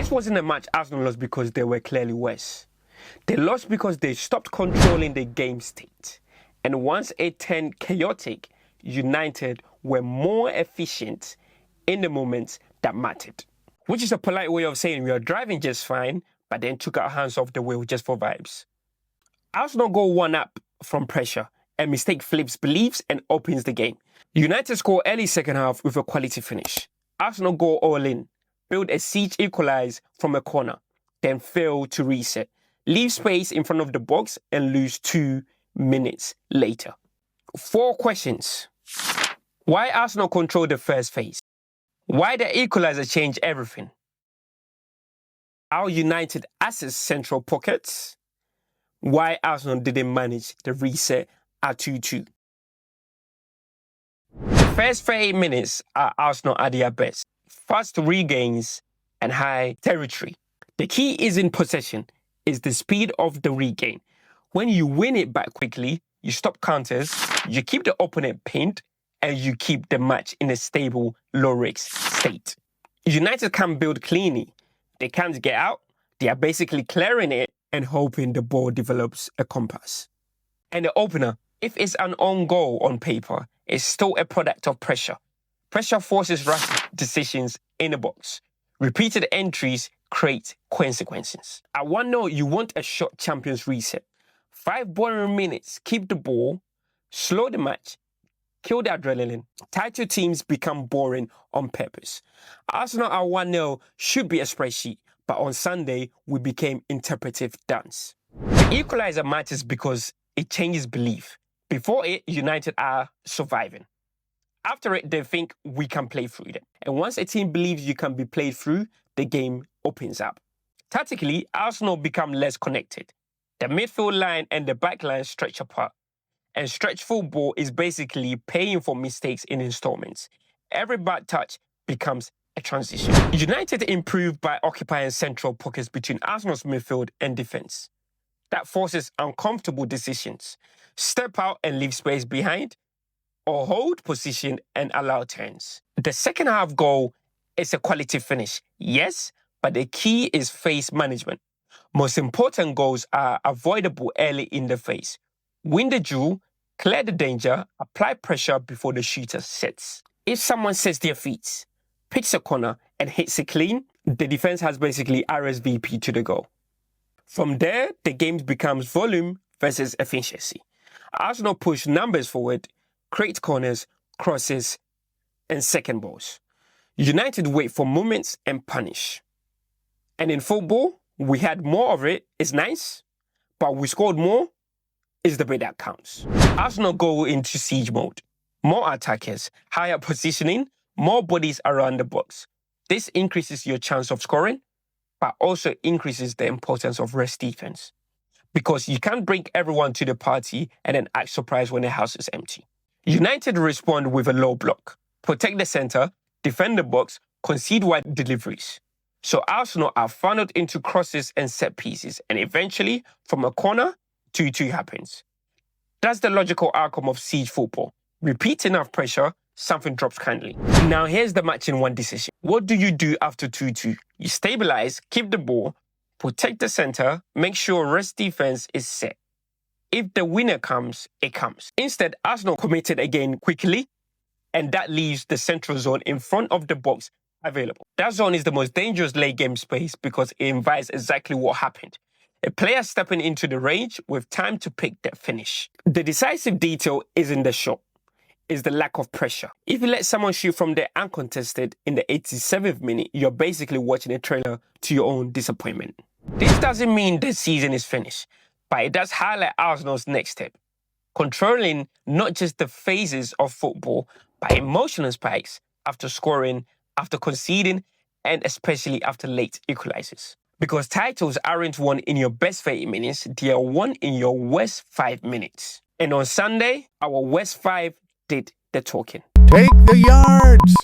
This wasn't a match Arsenal lost because they were clearly worse. They lost because they stopped controlling the game state. And once it turned chaotic, United were more efficient in the moments that mattered. Which is a polite way of saying we are driving just fine, but then took our hands off the wheel just for vibes. Arsenal go one up from pressure. A mistake flips beliefs and opens the game. United score early second half with a quality finish. Arsenal go all in, build a siege equalize from a corner, then fail to reset, leave space in front of the box and lose 2 minutes later. 4 questions. Why Arsenal controlled the first phase? Why the equalizer changed everything? How United accessed central pockets? Why Arsenal didn't manage the reset at 2-2? The first 38 minutes are Arsenal at their best. Fast regains and high territory. The key isn't possession, it's the speed of the regain. When you win it back quickly, you stop counters, you keep the opponent pinned, and you keep the match in a stable, low-risk state. United can't build cleanly. They can't get out. They are basically clearing it and hoping the ball develops a compass. And the opener, if it's an own goal on paper, is still a product of pressure. Pressure forces rush decisions in the box. Repeated entries create consequences. At 1-0, you want a short Champions reset. 5 boring minutes, keep the ball, slow the match, kill the adrenaline. Title teams become boring on purpose. Arsenal at 1-0 should be a spreadsheet, but on Sunday, we became interpretive dance. The equalizer matters because it changes belief. Before it, United are surviving. After it, they think we can play through them. And once a team believes you can be played through, the game opens up. Tactically, Arsenal become less connected. The midfield line and the back line stretch apart. And stretch football is basically paying for mistakes in installments. Every bad touch becomes a transition. United improved by occupying central pockets between Arsenal's midfield and defense. That forces uncomfortable decisions. Step out and leave space behind, or hold position and allow turns. The second half goal is a quality finish, yes, but the key is phase management. Most important goals are avoidable early in the phase. Win the duel, clear the danger, apply pressure before the shooter sets. If someone sets their feet, picks a corner and hits it clean, the defense has basically RSVP to the goal. From there, the game becomes volume versus efficiency. Arsenal push numbers forward, create corners, crosses, and second balls. United wait for moments and punish. And in football, we had more of it. It's nice, but we scored more. Is the bit that counts. Arsenal go into siege mode. More attackers, higher positioning, more bodies around the box. This increases your chance of scoring, but also increases the importance of rest defense. Because you can't bring everyone to the party and then act surprised when the house is empty. United respond with a low block. Protect the center, defend the box, concede wide deliveries. So Arsenal are funneled into crosses and set pieces, and eventually, from a corner, 2-2 happens. That's the logical outcome of siege football. Repeat enough pressure, something drops kindly. Now here's the match in one decision. What do you do after 2-2? You stabilize, keep the ball, protect the center, make sure rest defense is set. If the winner comes, it comes. Instead, Arsenal committed again quickly, and that leaves the central zone in front of the box available. That zone is the most dangerous late game space because it invites exactly what happened. A player stepping into the range with time to pick the finish. The decisive detail isn't the shot, it's the lack of pressure. If you let someone shoot from there uncontested in the 87th minute, you're basically watching a trailer to your own disappointment. This doesn't mean the season is finished, but it does highlight Arsenal's next step. Controlling not just the phases of football, but emotional spikes after scoring, after conceding, and especially after late equalizers. Because titles aren't won in your best 30 minutes, they are won in your worst 5 minutes. And on Sunday, our worst 5 did the talking. Take the yards!